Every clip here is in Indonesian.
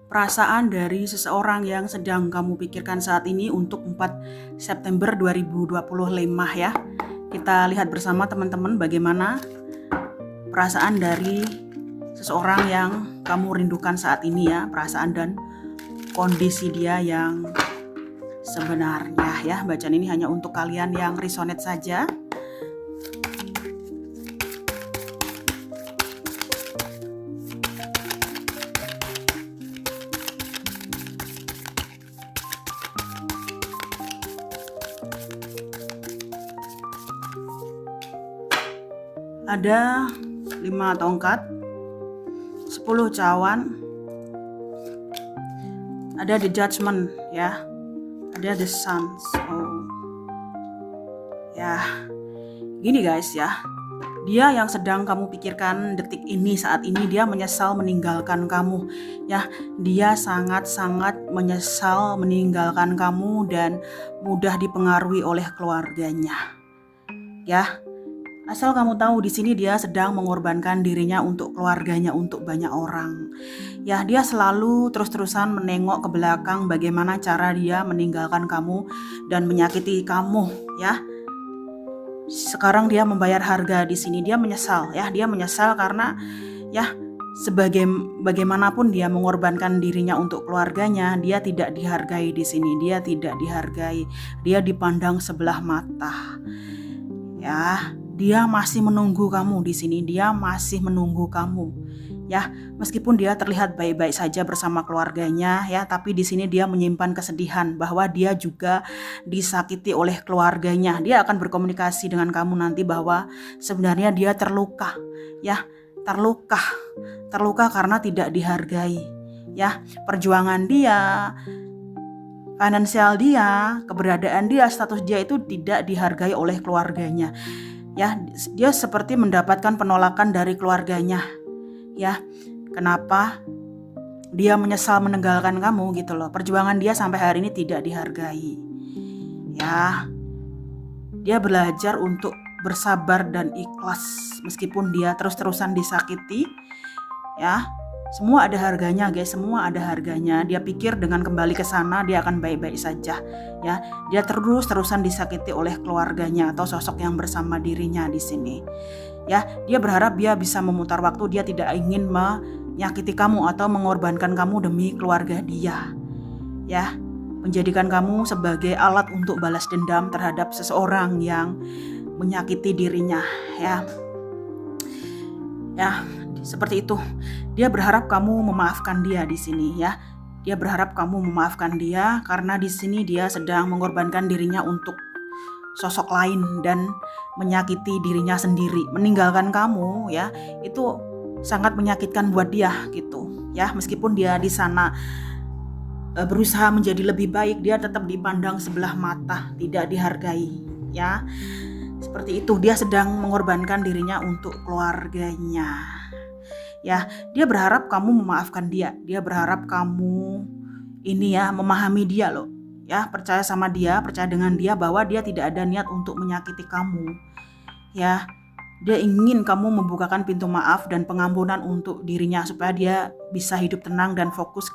perasaan dari seseorang yang sedang kamu pikirkan saat ini untuk 4 September 2025 ya. Kita lihat bersama teman-teman bagaimana perasaan dari seseorang yang kamu rindukan saat ini ya, perasaan dan kondisi dia yang sebenarnya ya. Bacaan ini hanya untuk kalian yang resonate saja. Ada 5 tongkat, 10 cawan, ada the judgment ya, ada the sun. Ya, gini guys ya, dia yang sedang kamu pikirkan detik ini, saat ini dia menyesal meninggalkan kamu ya. Dia sangat-sangat menyesal meninggalkan kamu dan mudah dipengaruhi oleh keluarganya ya. Asal kamu tahu, di sini dia sedang mengorbankan dirinya untuk keluarganya, untuk banyak orang. Ya, dia selalu terus-terusan menengok ke belakang bagaimana cara dia meninggalkan kamu dan menyakiti kamu, ya. Sekarang dia membayar harga di sini. Dia menyesal, ya. Dia menyesal karena ya bagaimanapun dia mengorbankan dirinya untuk keluarganya, dia tidak dihargai di sini. Dia tidak dihargai. Dia dipandang sebelah mata. Ya, dia masih menunggu kamu di sini. Dia masih menunggu kamu. Ya, meskipun dia terlihat baik-baik saja bersama keluarganya ya, tapi di sini dia menyimpan kesedihan bahwa dia juga disakiti oleh keluarganya. Dia akan berkomunikasi dengan kamu nanti bahwa sebenarnya dia terluka. Ya, terluka karena tidak dihargai. Ya, perjuangan dia, finansial dia, keberadaan dia, status dia itu tidak dihargai oleh keluarganya. Ya, dia seperti mendapatkan penolakan dari keluarganya. Ya, kenapa dia menyesal meninggalkan kamu gitu loh. Perjuangan dia sampai hari ini tidak dihargai. Ya, dia belajar untuk bersabar dan ikhlas meskipun dia terus-terusan disakiti. Ya, semua ada harganya guys, semua ada harganya. Dia pikir dengan kembali ke sana dia akan baik-baik saja. Ya, dia terus-terusan disakiti oleh keluarganya atau sosok yang bersama dirinya di sini. Ya, dia berharap dia bisa memutar waktu, dia tidak ingin menyakiti kamu atau mengorbankan kamu demi keluarga dia. Ya, menjadikan kamu sebagai alat untuk balas dendam terhadap seseorang yang menyakiti dirinya, ya. Ya, seperti itu. Dia berharap kamu memaafkan dia di sini ya. Dia berharap kamu memaafkan dia karena di sini dia sedang mengorbankan dirinya untuk sosok lain dan menyakiti dirinya sendiri. Meninggalkan kamu ya, itu sangat menyakitkan buat dia gitu. Ya, meskipun dia di sana berusaha menjadi lebih baik, dia tetap dipandang sebelah mata, tidak dihargai ya. Seperti itu, dia sedang mengorbankan dirinya untuk keluarganya. Ya, dia berharap kamu memaafkan dia. Dia berharap kamu ini ya memahami dia loh. Ya, percaya sama dia, percaya dengan dia bahwa dia tidak ada niat untuk menyakiti kamu. Ya, dia ingin kamu membukakan pintu maaf dan pengampunan untuk dirinya supaya dia bisa hidup tenang dan fokus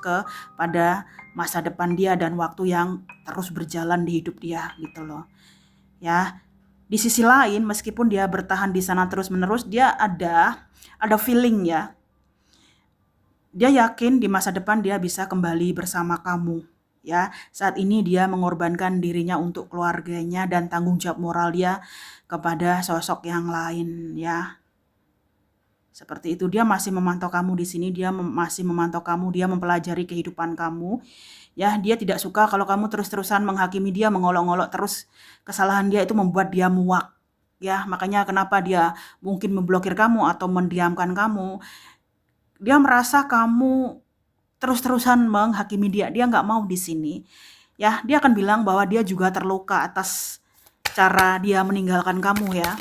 pada masa depan dia dan waktu yang terus berjalan di hidup dia gitu loh. Ya, di sisi lain meskipun dia bertahan di sana terus-menerus, dia ada feeling ya. Dia yakin di masa depan dia bisa kembali bersama kamu. Ya, saat ini dia mengorbankan dirinya untuk keluarganya dan tanggung jawab moral dia kepada sosok yang lain ya. Seperti itu, dia masih memantau kamu di sini, dia masih memantau kamu, dia mempelajari kehidupan kamu. Ya, dia tidak suka kalau kamu terus-terusan menghakimi dia, mengolok-olok terus. Kesalahan dia itu membuat dia muak. Ya, makanya kenapa dia mungkin memblokir kamu atau mendiamkan kamu. Dia merasa kamu terus-terusan menghakimi dia nggak mau di sini. Ya, dia akan bilang bahwa dia juga terluka atas cara dia meninggalkan kamu ya.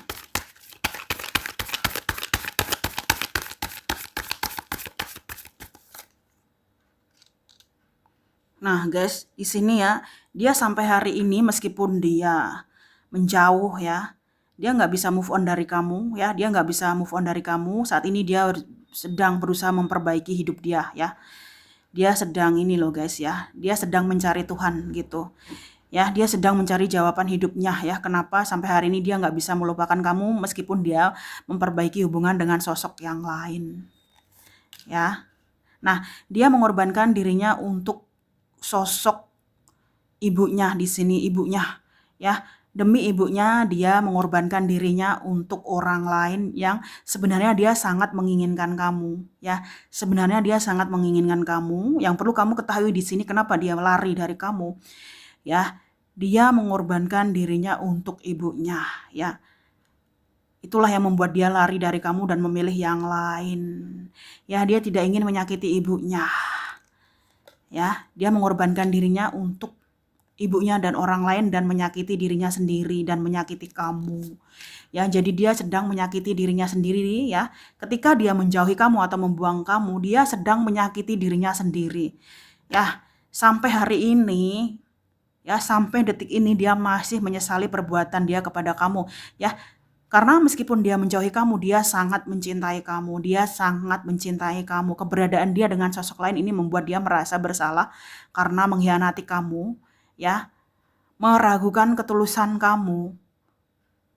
Nah, guys, di sini ya, dia sampai hari ini meskipun dia menjauh ya, dia nggak bisa move on dari kamu ya, dia nggak bisa move on dari kamu. Saat ini dia sedang berusaha memperbaiki hidup dia ya. dia sedang ini loh guys ya, dia sedang mencari Tuhan gitu. Ya, dia sedang mencari jawaban hidupnya ya. Kenapa sampai hari ini dia nggak bisa melupakan kamu meskipun dia memperbaiki hubungan dengan sosok yang lain. Ya, nah dia mengorbankan dirinya untuk sosok ibunya di sini, ibunya ya. Demi ibunya dia mengorbankan dirinya untuk orang lain yang sebenarnya dia sangat menginginkan kamu ya. Sebenarnya dia sangat menginginkan kamu. Yang perlu kamu ketahui di sini kenapa dia lari dari kamu ya. Dia mengorbankan dirinya untuk ibunya ya. Itulah yang membuat dia lari dari kamu dan memilih yang lain. Ya, dia tidak ingin menyakiti ibunya. Ya, dia mengorbankan dirinya untuk ibunya dan orang lain dan menyakiti dirinya sendiri dan menyakiti kamu. Ya, jadi dia sedang menyakiti dirinya sendiri ya. Ketika dia menjauhi kamu atau membuang kamu, dia sedang menyakiti dirinya sendiri. Ya, sampai hari ini ya, sampai detik ini dia masih menyesali perbuatan dia kepada kamu ya. Karena meskipun dia menjauhi kamu, dia sangat mencintai kamu. Dia sangat mencintai kamu. Keberadaan dia dengan sosok lain ini membuat dia merasa bersalah karena mengkhianati kamu, ya, meragukan ketulusan kamu.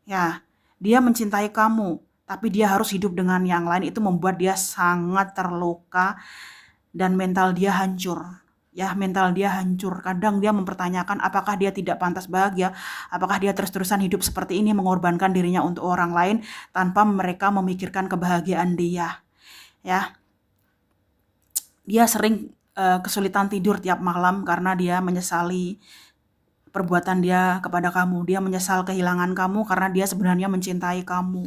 Ya, dia mencintai kamu, tapi dia harus hidup dengan yang lain. Itu membuat dia sangat terluka dan mental dia hancur. Ya, mental dia hancur. Kadang dia mempertanyakan apakah dia tidak pantas bahagia, apakah dia terus-terusan hidup seperti ini mengorbankan dirinya untuk orang lain tanpa mereka memikirkan kebahagiaan dia. Ya, dia sering kesulitan tidur tiap malam karena dia menyesali perbuatan dia kepada kamu. Dia menyesal kehilangan kamu karena dia sebenarnya mencintai kamu.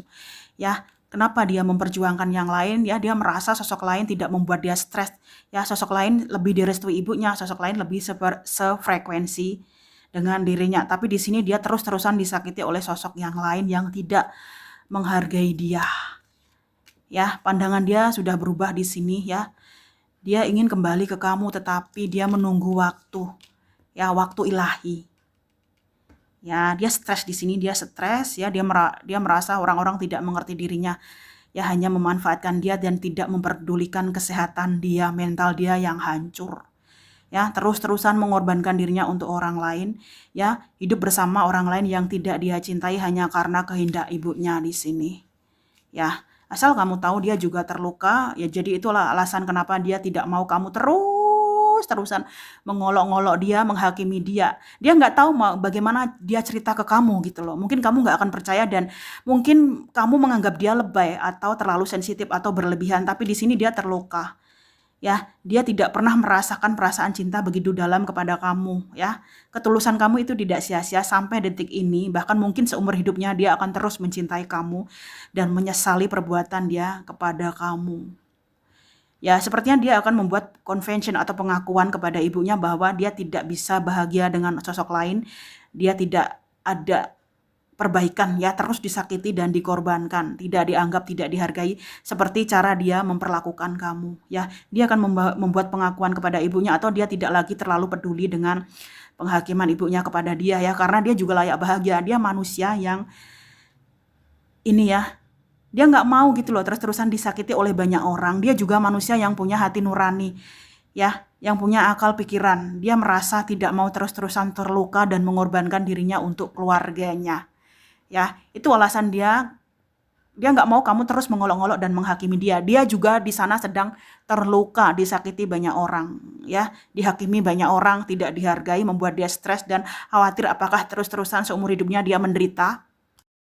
Ya, kenapa dia memperjuangkan yang lain? Ya, dia merasa sosok lain tidak membuat dia stres. Ya, sosok lain lebih direstui ibunya, sosok lain lebih sefrekuensi dengan dirinya. Tapi di sini dia terus-terusan disakiti oleh sosok yang lain yang tidak menghargai dia. Ya, pandangan dia sudah berubah di sini ya. Dia ingin kembali ke kamu tetapi dia menunggu waktu. Ya, waktu ilahi. Ya, dia stres di sini, dia stres ya, dia merasa orang-orang tidak mengerti dirinya. Ya, hanya memanfaatkan dia dan tidak memperdulikan kesehatan dia, mental dia yang hancur. Ya, terus-terusan mengorbankan dirinya untuk orang lain, ya, hidup bersama orang lain yang tidak dia cintai hanya karena kehendak ibunya di sini. Ya, asal kamu tahu dia juga terluka, ya jadi itulah alasan kenapa dia tidak mau kamu terus-terusan mengolok-ngolok dia, menghakimi dia. Dia nggak tahu bagaimana dia cerita ke kamu gitu loh. Mungkin kamu nggak akan percaya dan mungkin kamu menganggap dia lebay atau terlalu sensitif atau berlebihan. Tapi di sini dia terluka. Ya, dia tidak pernah merasakan perasaan cinta begitu dalam kepada kamu. Ya, ketulusan kamu itu tidak sia-sia sampai detik ini. Bahkan mungkin seumur hidupnya dia akan terus mencintai kamu dan menyesali perbuatan dia kepada kamu. Ya, sepertinya dia akan membuat convention atau pengakuan kepada ibunya bahwa dia tidak bisa bahagia dengan sosok lain. Dia tidak ada perbaikan ya, terus disakiti dan dikorbankan, tidak dianggap, tidak dihargai seperti cara dia memperlakukan kamu ya. Dia akan membuat pengakuan kepada ibunya atau dia tidak lagi terlalu peduli dengan penghakiman ibunya kepada dia ya, karena dia juga layak bahagia. Dia manusia yang ini ya, dia nggak mau gitu loh terus-terusan disakiti oleh banyak orang. Dia juga manusia yang punya hati nurani ya, yang punya akal pikiran. Dia merasa tidak mau terus-terusan terluka dan mengorbankan dirinya untuk keluarganya. Ya, itu alasan dia nggak mau kamu terus mengolok-olok dan menghakimi dia. Dia juga di sana sedang terluka, disakiti banyak orang, ya, dihakimi banyak orang, tidak dihargai, membuat dia stres dan khawatir apakah terus-terusan seumur hidupnya dia menderita.